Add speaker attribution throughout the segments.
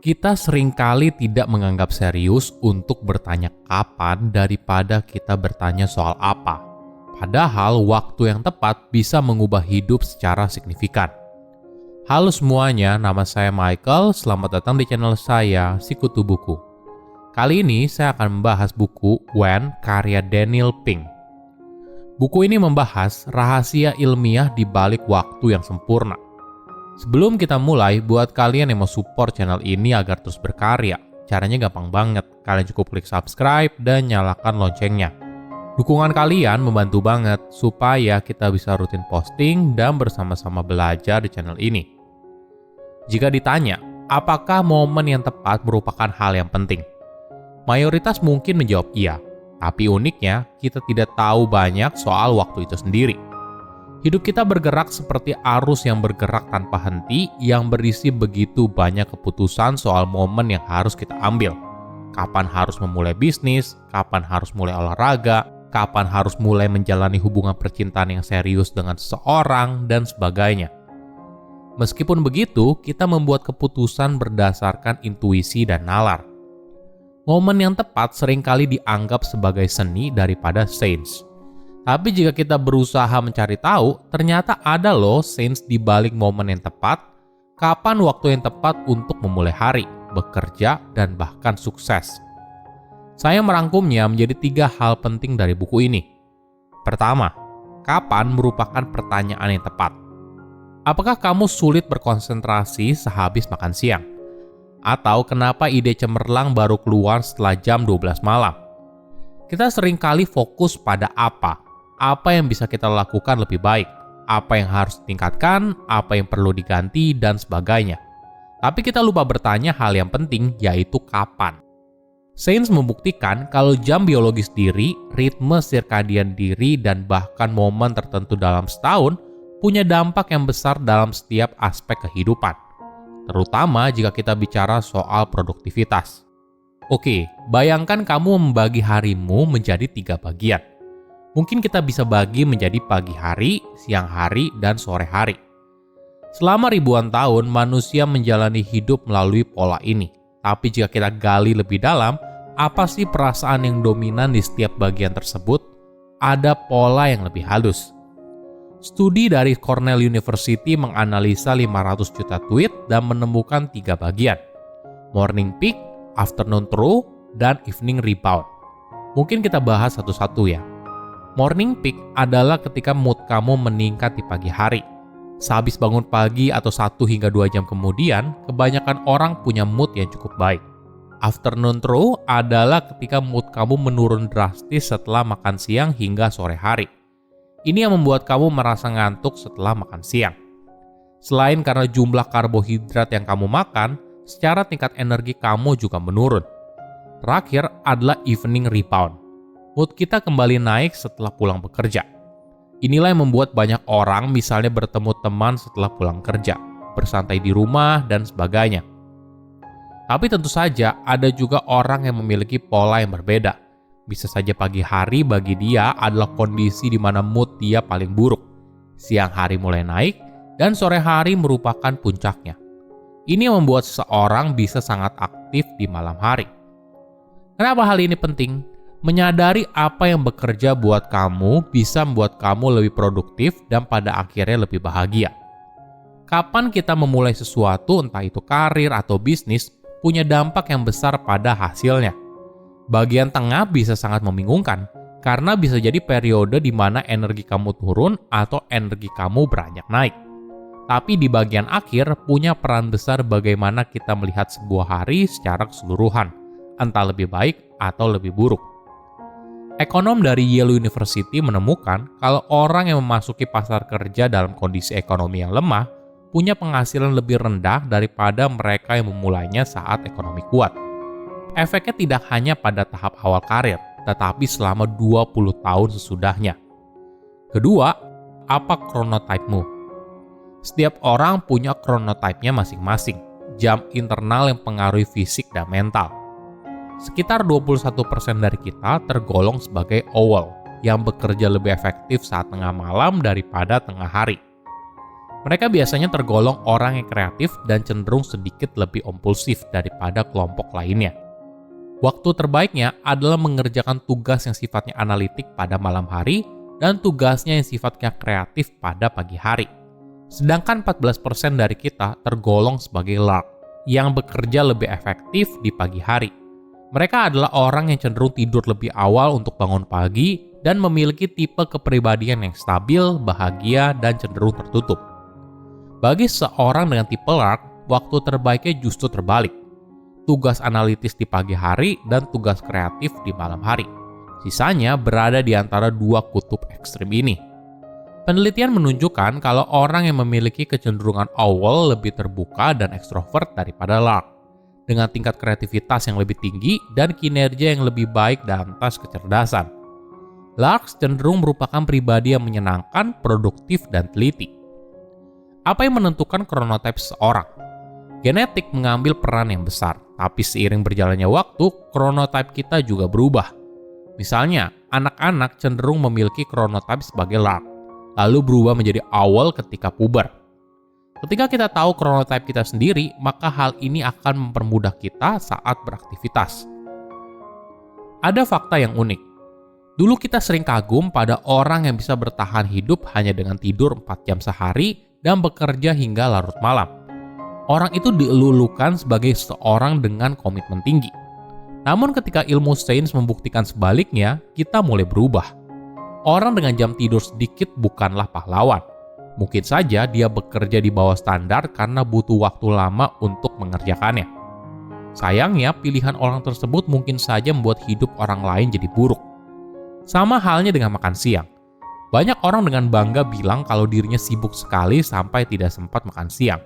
Speaker 1: Kita seringkali tidak menganggap serius untuk bertanya kapan daripada kita bertanya soal apa. Padahal waktu yang tepat bisa mengubah hidup secara signifikan. Halo semuanya, nama saya Michael. Selamat datang di channel saya, Sikutu Buku. Kali ini saya akan membahas buku When karya Daniel Pink. Buku ini membahas rahasia ilmiah di balik waktu yang sempurna. Sebelum kita mulai, buat kalian yang mau support channel ini agar terus berkarya, caranya gampang banget. Kalian cukup klik subscribe dan nyalakan loncengnya. Dukungan kalian membantu banget supaya kita bisa rutin posting dan bersama-sama belajar di channel ini. Jika ditanya, apakah momen yang tepat merupakan hal yang penting? Mayoritas mungkin menjawab iya, tapi uniknya kita tidak tahu banyak soal waktu itu sendiri. Hidup kita bergerak seperti arus yang bergerak tanpa henti yang berisi begitu banyak keputusan soal momen yang harus kita ambil. Kapan harus memulai bisnis, kapan harus mulai olahraga, kapan harus mulai menjalani hubungan percintaan yang serius dengan seseorang, dan sebagainya. Meskipun begitu, kita membuat keputusan berdasarkan intuisi dan nalar. Momen yang tepat seringkali dianggap sebagai seni daripada sains. Tapi jika kita berusaha mencari tahu, ternyata ada loh sains di balik momen yang tepat, kapan waktu yang tepat untuk memulai hari, bekerja, dan bahkan sukses. Saya merangkumnya menjadi 3 hal penting dari buku ini. Pertama, kapan merupakan pertanyaan yang tepat. Apakah kamu sulit berkonsentrasi sehabis makan siang? Atau kenapa ide cemerlang baru keluar setelah jam 12 malam? Kita seringkali fokus pada apa yang bisa kita lakukan lebih baik, apa yang harus ditingkatkan, apa yang perlu diganti, dan sebagainya. Tapi kita lupa bertanya hal yang penting, yaitu kapan. Sains membuktikan kalau jam biologis diri, ritme sirkadian diri, dan bahkan momen tertentu dalam setahun punya dampak yang besar dalam setiap aspek kehidupan, terutama jika kita bicara soal produktivitas. Oke, bayangkan kamu membagi harimu menjadi 3 bagian. Mungkin kita bisa bagi menjadi pagi hari, siang hari, dan sore hari. Selama ribuan tahun, manusia menjalani hidup melalui pola ini. Tapi jika kita gali lebih dalam, apa sih perasaan yang dominan di setiap bagian tersebut? Ada pola yang lebih halus. Studi dari Cornell University menganalisa 500 juta tweet dan menemukan 3 bagian. Morning peak, afternoon through, dan evening rebound. Mungkin kita bahas satu-satu ya. Morning peak adalah ketika mood kamu meningkat di pagi hari. Sehabis bangun pagi atau 1 hingga 2 jam kemudian, kebanyakan orang punya mood yang cukup baik. Afternoon through adalah ketika mood kamu menurun drastis setelah makan siang hingga sore hari. Ini yang membuat kamu merasa ngantuk setelah makan siang. Selain karena jumlah karbohidrat yang kamu makan, secara tingkat energi kamu juga menurun. Terakhir adalah evening rebound. Mood kita kembali naik setelah pulang bekerja. Inilah yang membuat banyak orang misalnya bertemu teman setelah pulang kerja, bersantai di rumah, dan sebagainya. Tapi tentu saja ada juga orang yang memiliki pola yang berbeda. Bisa saja pagi hari bagi dia adalah kondisi di mana mood dia paling buruk. Siang hari mulai naik, dan sore hari merupakan puncaknya. Ini yang membuat seseorang bisa sangat aktif di malam hari. Kenapa hal ini penting? Menyadari apa yang bekerja buat kamu bisa membuat kamu lebih produktif dan pada akhirnya lebih bahagia. Kapan kita memulai sesuatu, entah itu karir atau bisnis, punya dampak yang besar pada hasilnya. Bagian tengah bisa sangat membingungkan, karena bisa jadi periode di mana energi kamu turun atau energi kamu beranjak naik. Tapi di bagian akhir punya peran besar bagaimana kita melihat sebuah hari secara keseluruhan, entah lebih baik atau lebih buruk. Ekonom dari Yale University menemukan kalau orang yang memasuki pasar kerja dalam kondisi ekonomi yang lemah punya penghasilan lebih rendah daripada mereka yang memulainya saat ekonomi kuat. Efeknya tidak hanya pada tahap awal karir, tetapi selama 20 tahun sesudahnya. Kedua, apa chronotype-mu? Setiap orang punya chronotype-nya masing-masing, jam internal yang mempengaruhi fisik dan mental. Sekitar 21% dari kita tergolong sebagai owl, yang bekerja lebih efektif saat tengah malam daripada tengah hari. Mereka biasanya tergolong orang yang kreatif dan cenderung sedikit lebih impulsif daripada kelompok lainnya. Waktu terbaiknya adalah mengerjakan tugas yang sifatnya analitik pada malam hari dan tugasnya yang sifatnya kreatif pada pagi hari. Sedangkan 14% dari kita tergolong sebagai lark, yang bekerja lebih efektif di pagi hari. Mereka adalah orang yang cenderung tidur lebih awal untuk bangun pagi dan memiliki tipe kepribadian yang stabil, bahagia, dan cenderung tertutup. Bagi seorang dengan tipe lark, waktu terbaiknya justru terbalik. Tugas analitis di pagi hari dan tugas kreatif di malam hari. Sisanya berada di antara dua kutub ekstrim ini. Penelitian menunjukkan kalau orang yang memiliki kecenderungan owl lebih terbuka dan ekstrovert daripada lark, dengan tingkat kreativitas yang lebih tinggi dan kinerja yang lebih baik dalam tes kecerdasan. Larks cenderung merupakan pribadi yang menyenangkan, produktif, dan teliti. Apa yang menentukan chronotype seseorang? Genetik mengambil peran yang besar, tapi seiring berjalannya waktu, chronotype kita juga berubah. Misalnya, anak-anak cenderung memiliki chronotype sebagai lark, lalu berubah menjadi owl ketika puber. Ketika kita tahu chronotype kita sendiri, maka hal ini akan mempermudah kita saat beraktivitas. Ada fakta yang unik. Dulu kita sering kagum pada orang yang bisa bertahan hidup hanya dengan tidur 4 jam sehari dan bekerja hingga larut malam. Orang itu dielulukan sebagai seorang dengan komitmen tinggi. Namun ketika ilmu sains membuktikan sebaliknya, kita mulai berubah. Orang dengan jam tidur sedikit bukanlah pahlawan. Mungkin saja dia bekerja di bawah standar karena butuh waktu lama untuk mengerjakannya. Sayangnya, pilihan orang tersebut mungkin saja membuat hidup orang lain jadi buruk. Sama halnya dengan makan siang. Banyak orang dengan bangga bilang kalau dirinya sibuk sekali sampai tidak sempat makan siang.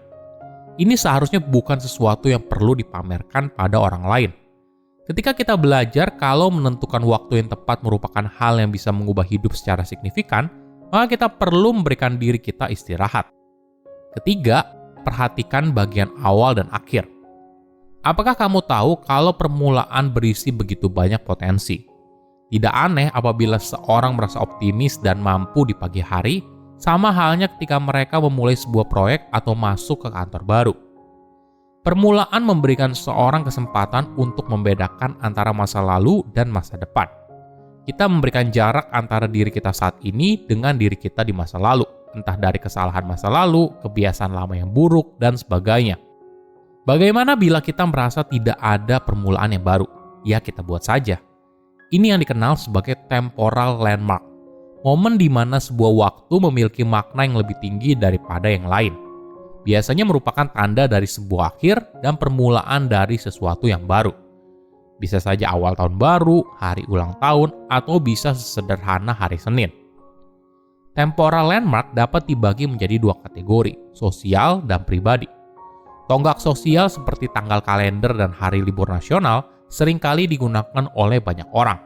Speaker 1: Ini seharusnya bukan sesuatu yang perlu dipamerkan pada orang lain. Ketika kita belajar kalau menentukan waktu yang tepat merupakan hal yang bisa mengubah hidup secara signifikan, maka kita perlu memberikan diri kita istirahat. Ketiga, perhatikan bagian awal dan akhir. Apakah kamu tahu kalau permulaan berisi begitu banyak potensi? Tidak aneh apabila seorang merasa optimis dan mampu di pagi hari, sama halnya ketika mereka memulai sebuah proyek atau masuk ke kantor baru. Permulaan memberikan seorang kesempatan untuk membedakan antara masa lalu dan masa depan. Kita memberikan jarak antara diri kita saat ini dengan diri kita di masa lalu, entah dari kesalahan masa lalu, kebiasaan lama yang buruk, dan sebagainya. Bagaimana bila kita merasa tidak ada permulaan yang baru? Ya, kita buat saja. Ini yang dikenal sebagai temporal landmark, momen di mana sebuah waktu memiliki makna yang lebih tinggi daripada yang lain. Biasanya merupakan tanda dari sebuah akhir dan permulaan dari sesuatu yang baru. Bisa saja awal tahun baru, hari ulang tahun, atau bisa sesederhana hari Senin. Temporal landmark dapat dibagi menjadi dua kategori, sosial dan pribadi. Tonggak sosial seperti tanggal kalender dan hari libur nasional seringkali digunakan oleh banyak orang.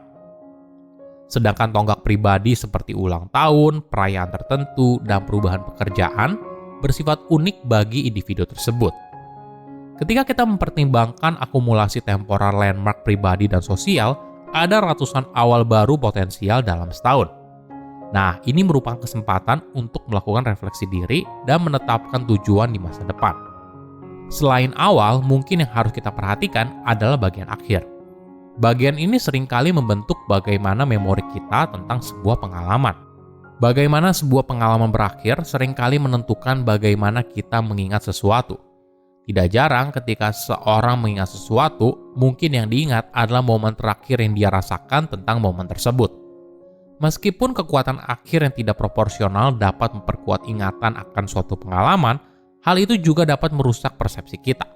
Speaker 1: Sedangkan tonggak pribadi seperti ulang tahun, perayaan tertentu, dan perubahan pekerjaan bersifat unik bagi individu tersebut. Ketika kita mempertimbangkan akumulasi temporal landmark pribadi dan sosial, ada ratusan awal baru potensial dalam setahun. Nah, ini merupakan kesempatan untuk melakukan refleksi diri dan menetapkan tujuan di masa depan. Selain awal, mungkin yang harus kita perhatikan adalah bagian akhir. Bagian ini seringkali membentuk bagaimana memori kita tentang sebuah pengalaman. Bagaimana sebuah pengalaman berakhir seringkali menentukan bagaimana kita mengingat sesuatu. Tidak jarang ketika seorang mengingat sesuatu, mungkin yang diingat adalah momen terakhir yang dia rasakan tentang momen tersebut. Meskipun kekuatan akhir yang tidak proporsional dapat memperkuat ingatan akan suatu pengalaman, hal itu juga dapat merusak persepsi kita.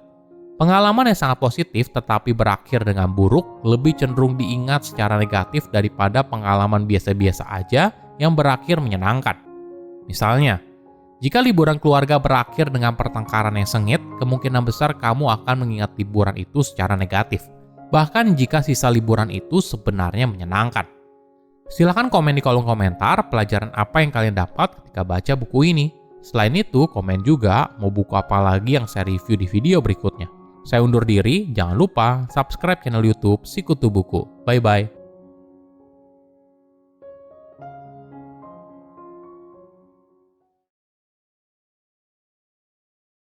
Speaker 1: Pengalaman yang sangat positif tetapi berakhir dengan buruk lebih cenderung diingat secara negatif daripada pengalaman biasa-biasa aja yang berakhir menyenangkan. Misalnya, jika liburan keluarga berakhir dengan pertengkaran yang sengit, kemungkinan besar kamu akan mengingat liburan itu secara negatif. Bahkan jika sisa liburan itu sebenarnya menyenangkan. Silahkan komen di kolom komentar pelajaran apa yang kalian dapat ketika baca buku ini. Selain itu, komen juga mau buku apa lagi yang saya review di video berikutnya. Saya undur diri, jangan lupa subscribe channel YouTube Sikutu Buku. Bye-bye.